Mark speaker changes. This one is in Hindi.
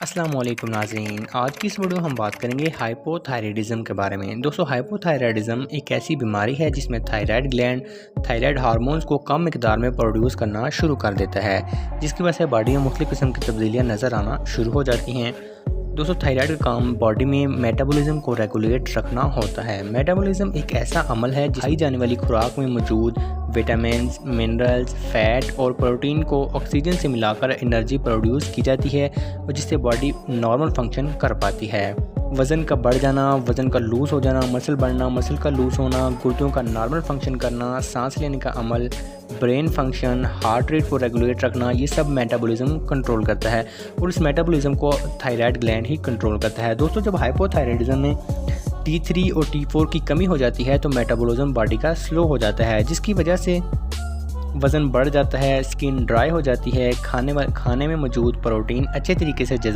Speaker 1: अस्सलाम वालेकुम नाज़रीन, आज की इस वीडियो हम बात करेंगे हाइपोथायराइडिज़म के बारे में। दोस्तों, हाइपोथायराइडिज़म एक ऐसी बीमारी है जिसमें थायराइड ग्लैंड थायराइड हार्मोन्स को कम मिकदार में प्रोड्यूस करना शुरू कर देता है, जिसकी वजह से बॉडी में मुख्तलिफ किस्म की तब्दीलियाँ नज़र आना शुरू हो जाती हैं। दोस्तों, थायराइड का काम बॉडी में मेटाबॉलिज्म को रेगुलेट रखना होता है। मेटाबॉलिज्म एक ऐसा अमल है जिस खाई जाने वाली खुराक में मौजूद विटामिन्स, मिनरल्स, फैट और प्रोटीन को ऑक्सीजन से मिलाकर एनर्जी प्रोड्यूस की जाती है और जिससे बॉडी नॉर्मल फंक्शन कर पाती है। वज़न का बढ़ जाना, वज़न का लूज़ हो जाना, मसल बढ़ना, मसल का लूज़ होना, गुर्दों का नॉर्मल फंक्शन करना, सांस लेने का अमल, ब्रेन फंक्शन, हार्ट रेट को रेगुलेट रखना, ये सब मेटाबॉलिज्म कंट्रोल करता है और इस मेटाबॉलिज्म को थायराइड ग्लैंड ही कंट्रोल करता है। दोस्तों, जब हाइपोथायराइडिज्म में T3 और T4 की कमी हो जाती है तो मेटाबॉलिज्म बॉडी का स्लो हो जाता है, जिसकी वजह से वज़न बढ़ जाता है, स्किन ड्राई हो जाती है, खाने में मौजूद प्रोटीन अच्छे तरीके से